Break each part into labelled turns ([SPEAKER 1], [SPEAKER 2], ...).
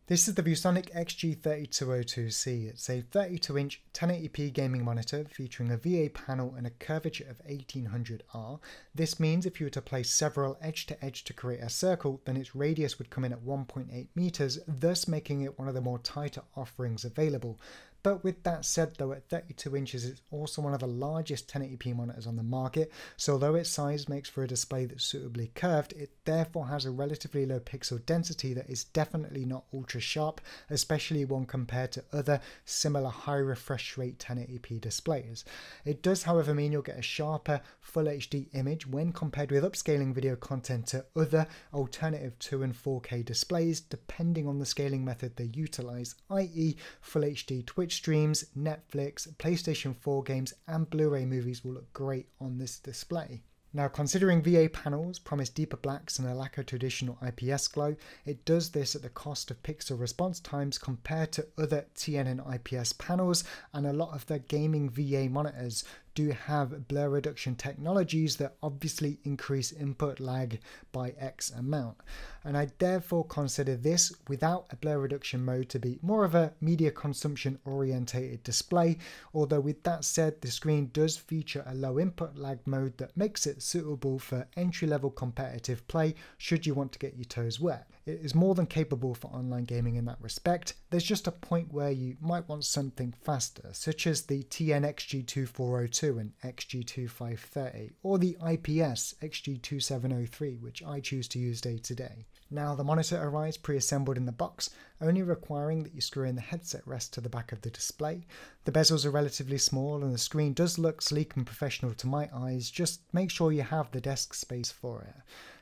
[SPEAKER 1] This is the Viewsonic XG3202-C. It's a 32-inch 1080p gaming monitor featuring a VA panel and a curvature of 1800R. This means if you were to place several edge to edge to create a circle, then its radius would come in at 1.8 meters, thus making it one of the more tighter offerings available. But with that said though, at 32 inches it's also one of the largest 1080p monitors on the market, so although its size makes for a display that's suitably curved, it therefore has a relatively low pixel density that is definitely not ultra sharp, especially when compared to other similar high refresh rate 1080p displays. It does however mean you'll get a sharper full HD image when compared with upscaling video content to other alternative 2 and 4K displays depending on the scaling method they utilize, i.e. full HD Twitch streams, Netflix, PlayStation 4 games and Blu-ray movies will look great on this display. Now, considering VA panels promise deeper blacks and a lack of traditional IPS glow, it does this at the cost of pixel response times compared to other TN and IPS panels, and a lot of the gaming VA monitors do have blur reduction technologies that obviously increase input lag by X amount. And I therefore consider this without a blur reduction mode to be more of a media consumption orientated display, although with that said the screen does feature a low input lag mode that makes it suitable for entry-level competitive play should you want to get your toes wet. It is more than capable for online gaming in that respect. There's just a point where you might want something faster, such as the TN XG2402 and XG2530, or the IPS XG2703, which I choose to use day to day. Now, the monitor arrives pre-assembled in the box, only requiring that you screw in the headset rest to the back of the display. The bezels are relatively small and the screen does look sleek and professional to my eyes, just make sure you have the desk space for it.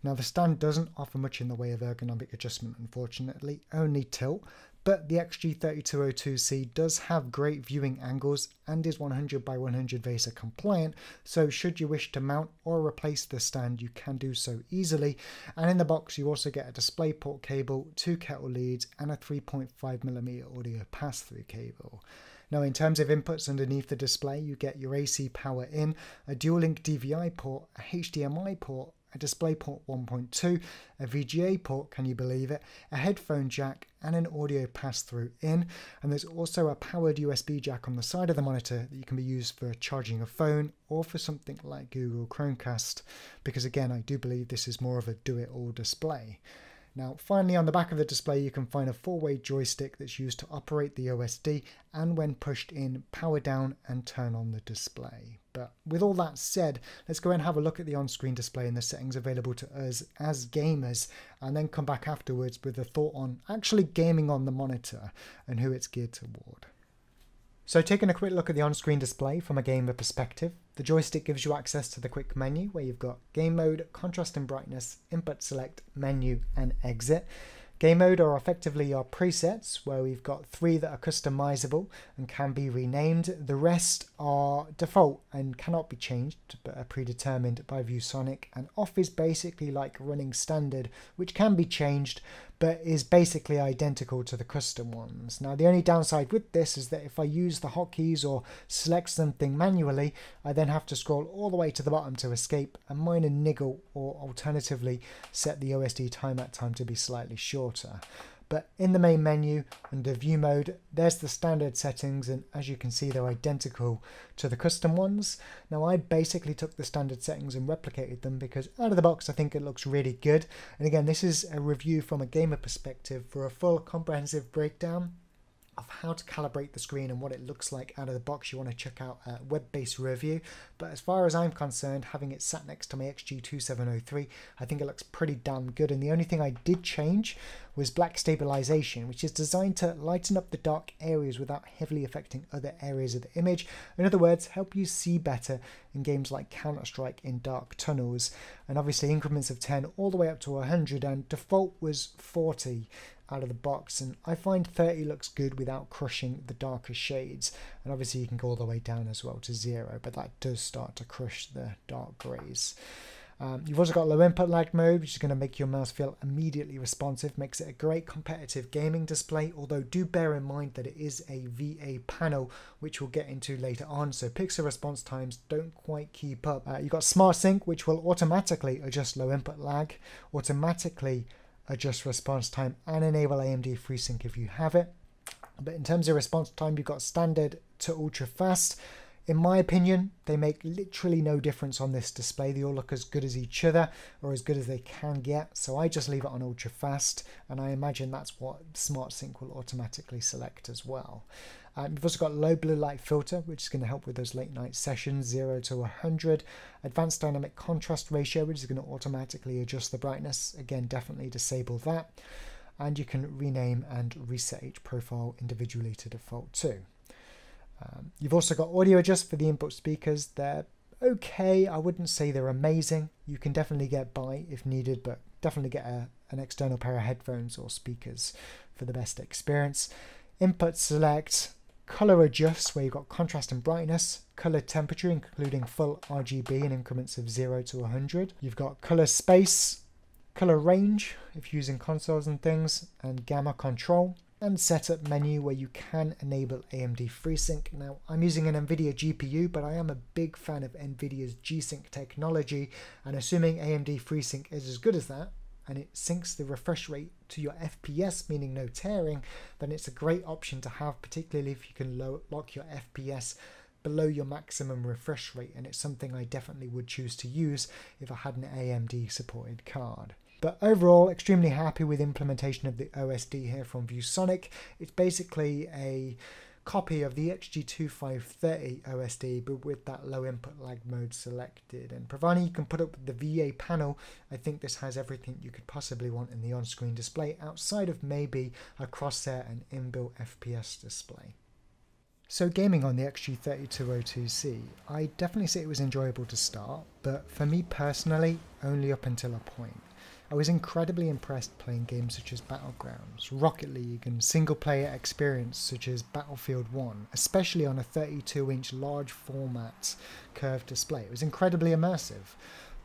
[SPEAKER 1] Now, the stand doesn't offer much in the way of ergonomic adjustment, unfortunately, only tilt, but the XG3202-C does have great viewing angles and is 100 by 100 VESA compliant, so should you wish to mount or replace the stand you can do so easily. And in the box you also get a DisplayPort cable, 2 kettle leads and a 3.5mm audio pass-through cable. Now, in terms of inputs underneath the display, you get your AC power in, a dual-link DVI port, a HDMI port, a DisplayPort 1.2, a VGA port, can you believe it, a headphone jack and an audio pass-through in, and there's also a powered USB jack on the side of the monitor that you can be used for charging a phone or for something like Google Chromecast, because again I do believe this is more of a do-it-all display. Now, finally, on the back of the display you can find a 4-way joystick that's used to operate the OSD and when pushed in, power down and turn on the display. But with all that said, let's go and have a look at the on-screen display and the settings available to us as gamers, and then come back afterwards with a thought on actually gaming on the monitor and who it's geared toward. So, taking a quick look at the on-screen display from a gamer perspective, the joystick gives you access to the quick menu where you've got game mode, contrast and brightness, input select, menu and exit. Game mode are effectively your presets, where we've got 3 that are customizable and can be renamed. The rest are default and cannot be changed, but are predetermined by Viewsonic, and off is basically like running standard, which can be changed but is basically identical to the custom ones. Now, the only downside with this is that if I use the hotkeys or select something manually, I then have to scroll all the way to the bottom to escape a minor niggle, or alternatively set the OSD timeout time to be slightly shorter. But in the main menu, under view mode, there's the standard settings, and as you can see they're identical to the custom ones. Now, I basically took the standard settings and replicated them because out of the box I think it looks really good. And again, this is a review from a gamer perspective. For a full comprehensive breakdown of how to calibrate the screen and what it looks like out of the box, you want to check out a web-based review. But as far as I'm concerned, having it sat next to my XG2703, I think it looks pretty damn good. And the only thing I did change was black stabilization, which is designed to lighten up the dark areas without heavily affecting other areas of the image. In other words, help you see better in games like Counter-Strike in dark tunnels. And obviously increments of 10 all the way up to 100, and default was 40 out of the box, and I find 30 looks good without crushing the darker shades. And obviously you can go all the way down as well to 0, but that does start to crush the dark greys. You've also got low input lag mode, which is going to make your mouse feel immediately responsive, makes it a great competitive gaming display, although do bear in mind that it is a VA panel, which we'll get into later on, so pixel response times don't quite keep up. You've got Smart Sync, which will automatically adjust low input lag, automatically adjust response time and enable AMD FreeSync if you have it. But in terms of response time, you've got standard to ultra fast. In my opinion, they make literally no difference on this display. They all look as good as each other, or as good as they can get. So I just leave it on ultra fast, and I imagine that's what SmartSync will automatically select as well. You've also got low blue light filter, which is going to help with those late night sessions, 0 to 100. Advanced dynamic contrast ratio, which is going to automatically adjust the brightness. Again, definitely disable that. And you can rename and reset each profile individually to default too. You've also got audio adjust for the input speakers. They're okay. I wouldn't say they're amazing. You can definitely get by if needed, but definitely get an external pair of headphones or speakers for the best experience. Input select, color adjust, where you've got contrast and brightness, color temperature, including full RGB in increments of 0 to 100. You've got color space, color range, if you're using consoles and things, and gamma control. And setup menu, where you can enable AMD FreeSync. Now, I'm using an NVIDIA GPU, but I am a big fan of NVIDIA's G-Sync technology, and assuming AMD FreeSync is as good as that, and it syncs the refresh rate to your FPS, meaning no tearing, then it's a great option to have, particularly if you can lock your FPS below your maximum refresh rate, and it's something I definitely would choose to use if I had an AMD supported card. But overall, extremely happy with implementation of the OSD here from Viewsonic. It's basically a copy of the XG2530 OSD, but with that low input lag mode selected. And providing you can put up the VA panel, I think this has everything you could possibly want in the on-screen display, outside of maybe a crosshair and inbuilt FPS display. So gaming on the XG3202-C, I definitely say it was enjoyable to start, but for me personally, only up until a point. I was incredibly impressed playing games such as Battlegrounds, Rocket League, and single-player experience such as Battlefield 1, especially on a 32-inch large format curved display. It was incredibly immersive.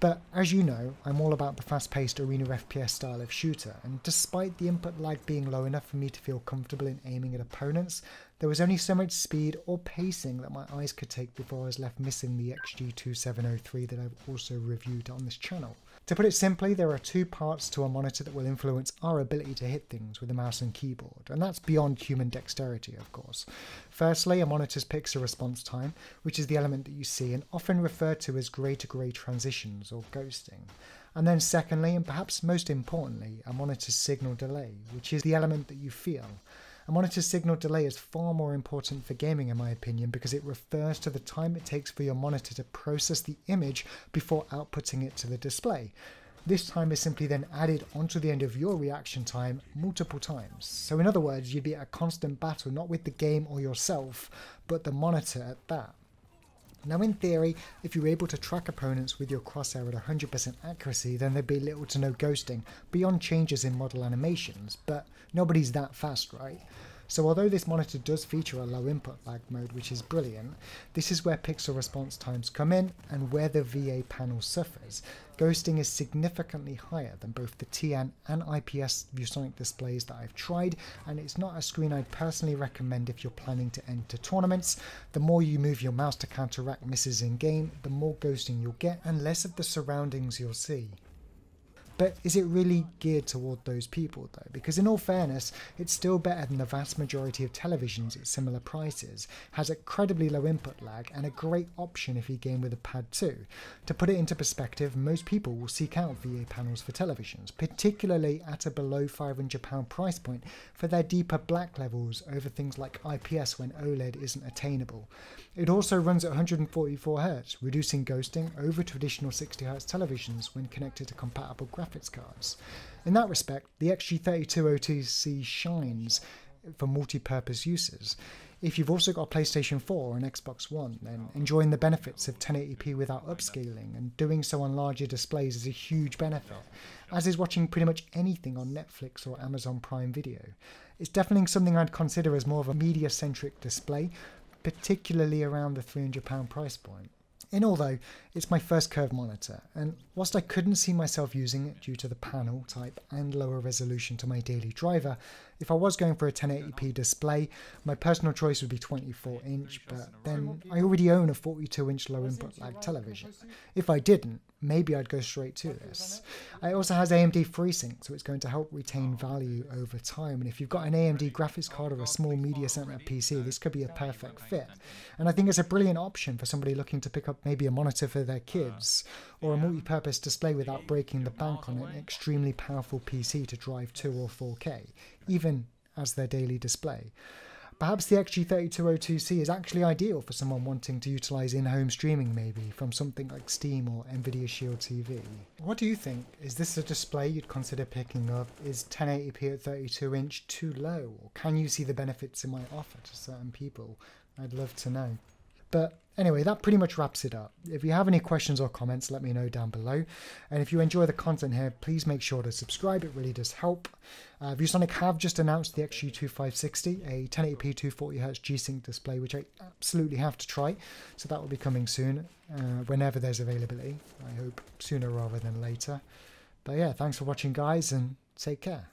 [SPEAKER 1] But as you know, I'm all about the fast-paced arena FPS style of shooter, and despite the input lag being low enough for me to feel comfortable in aiming at opponents, there was only so much speed or pacing that my eyes could take before I was left missing the XG2703 that I've also reviewed on this channel. To put it simply, there are two parts to a monitor that will influence our ability to hit things with a mouse and keyboard, and that's beyond human dexterity, of course. Firstly, a monitor's pixel response time, which is the element that you see and often referred to as grey-to-grey transitions or ghosting. And then secondly, and perhaps most importantly, a monitor's signal delay, which is the element that you feel. A monitor's signal delay is far more important for gaming in my opinion, because it refers to the time it takes for your monitor to process the image before outputting it to the display. This time is simply then added onto the end of your reaction time multiple times. So in other words, you'd be at a constant battle, not with the game or yourself, but the monitor at that. Now in theory, if you were able to track opponents with your crosshair at 100% accuracy, then there'd be little to no ghosting beyond changes in model animations, but nobody's that fast, right? So although this monitor does feature a low input lag mode, which is brilliant, this is where pixel response times come in and where the VA panel suffers. Ghosting is significantly higher than both the TN and IPS Viewsonic displays that I've tried, and it's not a screen I'd personally recommend if you're planning to enter tournaments. The more you move your mouse to counteract misses in game, the more ghosting you'll get and less of the surroundings you'll see. But is it really geared toward those people though? Because in all fairness, it's still better than the vast majority of televisions at similar prices, has incredibly low input lag, and a great option if you game with a pad too. To put it into perspective, most people will seek out VA panels for televisions, particularly at a below £500 price point, for their deeper black levels over things like IPS when OLED isn't attainable. It also runs at 144Hz, reducing ghosting over traditional 60Hz televisions when connected to compatible graphics cards. In that respect, the XG3202-C shines for multi-purpose uses. If you've also got a PlayStation 4 or an Xbox One, then enjoying the benefits of 1080p without upscaling and doing so on larger displays is a huge benefit, as is watching pretty much anything on Netflix or Amazon Prime Video. It's definitely something I'd consider as more of a media-centric display, particularly around the £300 price point. In all though, it's my first curved monitor, and whilst I couldn't see myself using it due to the panel type and lower resolution to my daily driver, If I was going for a 1080p display, my personal choice would be 24-inch, but then I already own a 42-inch low input lag television. If I didn't, maybe I'd go straight to this. It also has AMD FreeSync, so it's going to help retain value over time, and if you've got an AMD graphics card or a small media center PC, this could be a perfect fit. And I think it's a brilliant option for somebody looking to pick up maybe a monitor for their kids, or a multi-purpose display without breaking the bank on an extremely powerful PC to drive 2 or 4K, even as their daily display. Perhaps the XG3202-C is actually ideal for someone wanting to utilize in-home streaming maybe from something like Steam or Nvidia Shield TV. What do you think? Is this a display you'd consider picking up? Is 1080p at 32-inch too low? Or can you see the benefits it might offer to certain people? I'd love to know. But anyway, that pretty much wraps it up. If you have any questions or comments, let me know down below. And if you enjoy the content here, please make sure to subscribe. It really does help. Viewsonic have just announced the XG2560, a 1080p 240Hz G-Sync display, which I absolutely have to try. So that will be coming soon, whenever there's availability. I hope sooner rather than later. But yeah, thanks for watching, guys, and take care.